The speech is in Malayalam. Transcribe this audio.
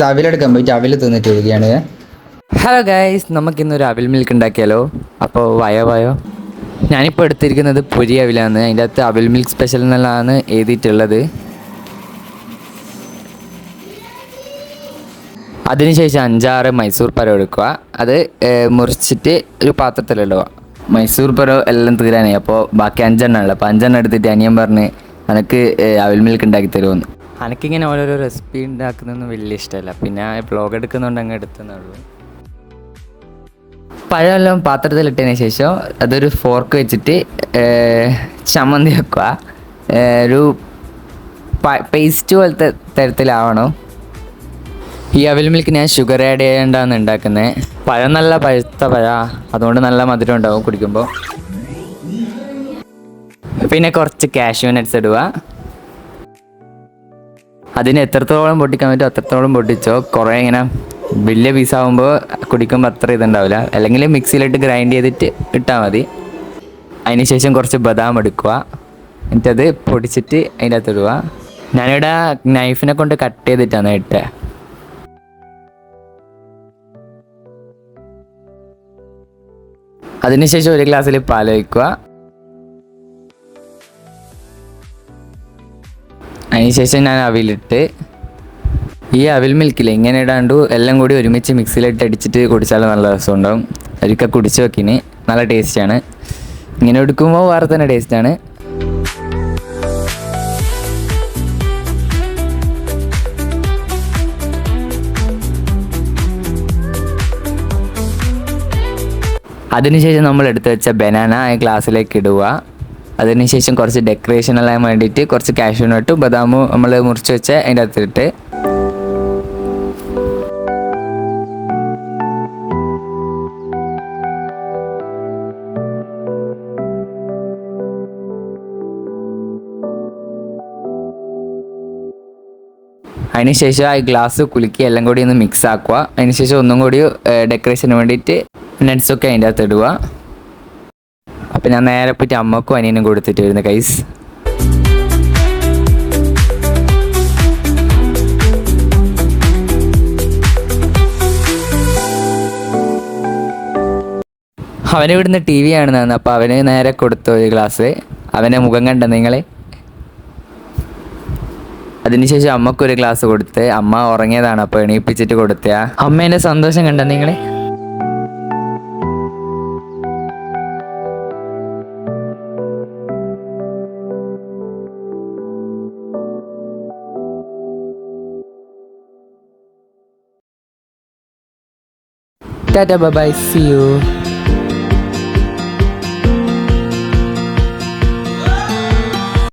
അവിലെടുക്കാൻ പോയിട്ട് അവിൽ തിന്നിട്ട് വരികയാണ്. ഹലോ ഗൈസ്, നമുക്കിന്നൊരു അവിൽ മിൽക്ക് ഉണ്ടാക്കിയാലോ? അപ്പോൾ വയോ. ഞാനിപ്പോൾ എടുത്തിരിക്കുന്നത് പൊരി അവിലാണ്. അതിൻ്റെ അകത്ത് അവിൽ മിൽക്ക് സ്പെഷ്യൽ എന്നുള്ളതാണ് എഴുതിയിട്ടുള്ളത്. അതിനുശേഷം 5-6 മൈസൂർ പഴം എടുക്കുക. അത് മുറിച്ചിട്ട് ഒരു പാത്രത്തിലിടുക. മൈസൂർ പഴം എല്ലാം തീരാനായി. അപ്പോൾ ബാക്കി 5 ഉള്ളത്. അപ്പോൾ 5 എടുത്തിട്ട് അനിയൻ പറഞ്ഞ് എനിക്ക് അവിൽ മിൽക്ക് ഉണ്ടാക്കി തരുമെന്ന്. എനിക്കിങ്ങനെ ഓരോരോ റെസിപ്പി ഉണ്ടാക്കുന്നതൊന്നും വലിയ ഇഷ്ടമല്ല. പിന്നെ വ്ളോഗ് എടുക്കുന്നതുകൊണ്ട് അങ്ങ് എടുത്തുന്നുള്ളൂ. പഴമെല്ലാം പാത്രത്തിലിട്ടതിന് ശേഷം അതൊരു ഫോർക്ക് വെച്ചിട്ട് ചമ്മന്തി വെക്കുക. ഒരു പേസ്റ്റ് പോലത്തെ തരത്തിലാവണം. ഈ അവിൽ മിൽക്ക് ഞാൻ ഷുഗർ ആഡ് ചെയ്യേണ്ടാണ് ഉണ്ടാക്കുന്നത്. പഴം നല്ല പഴുത്ത അതുകൊണ്ട് നല്ല മധുരം ഉണ്ടാവും കുടിക്കുമ്പോൾ. പിന്നെ കുറച്ച് കാഷ്യൂ നട്ട്സ് ഇടുക. അതിന് എത്രത്തോളം പൊട്ടിക്കാൻ പറ്റുമോ അത്രത്തോളം പൊട്ടിച്ചോ. കുറേ ഇങ്ങനെ വലിയ പീസാകുമ്പോൾ കുടിക്കുമ്പോൾ അത്ര ഇതുണ്ടാവില്ല. അല്ലെങ്കിൽ മിക്സിയിലിട്ട് ഗ്രൈൻഡ് ചെയ്തിട്ട് ഇട്ടാൽ മതി. അതിന് ശേഷം കുറച്ച് ബദാം എടുക്കുക. എന്നിട്ടത് പൊടിച്ചിട്ട് അതിൻ്റെ അകത്ത് ഇടുക. ഞാനിവിടെ നൈഫിനെ കൊണ്ട് കട്ട് ചെയ്തിട്ടാണ് ഇട്ടത്. അതിനുശേഷം ഒരു ഗ്ലാസ്സിൽ പാൽ ഒഴിക്കുക. അതിനുശേഷം ഞാൻ അവിലിട്ട് ഈ അവിൽ മിൽക്കിൽ ഇങ്ങനെ ഇടാണ്ട് എല്ലാം കൂടി ഒരുമിച്ച് മിക്സിയിലിട്ട് അടിച്ചിട്ട് കുടിച്ചാൽ നല്ല രസമുണ്ടാവും. ഒരിക്കൽ കുടിച്ച് നോക്കിന്, നല്ല ടേസ്റ്റാണ്. ഇങ്ങനെ എടുക്കുമ്പോൾ വേറെ തന്നെ ടേസ്റ്റാണ്. അതിനുശേഷം നമ്മൾ എടുത്ത് വെച്ച ബനാന ഗ്ലാസ്സിലേക്ക് ഇടുക. അതിനുശേഷം കുറച്ച് ഡെക്കറേഷനെല്ലാം വേണ്ടിയിട്ട് കുറച്ച് കാഷ്യൂ നട്ടും ബദാമും നമ്മൾ മുറിച്ച് വെച്ച അതിൻ്റെ അകത്തിട്ട് അതിനുശേഷം ആ ഗ്ലാസ് കുലുക്കി എല്ലാം കൂടി ഒന്ന് മിക്സ് ആക്കുക. അതിനുശേഷം ഒന്നും കൂടി ഡെക്കറേഷന് വേണ്ടിയിട്ട് നട്ട്സൊക്കെ അതിൻ്റെ അകത്ത് ഇടുക. അപ്പം ഞാൻ നേരെ പോയിട്ട് അമ്മക്കും അനിയനും കൊടുത്തിട്ട് വരുന്നു ഗൈസ്. അവനിവിടുന്ന് ടി വി കാണുന്നതാണ്. അപ്പോൾ അവന് നേരെ കൊടുത്തു ഒരു ഗ്ലാസ്. അവൻ്റെ മുഖം കണ്ട നിങ്ങൾ. അതിനുശേഷം അമ്മക്കൊരു ഗ്ലാസ് കൊടുത്ത് അമ്മ ഉറങ്ങിയതാണ്, അപ്പോൾ എണീപ്പിച്ചിട്ട് കൊടുത്ത അമ്മേൻ്റെ സന്തോഷം കണ്ട നിങ്ങൾ. Tata bye, see U.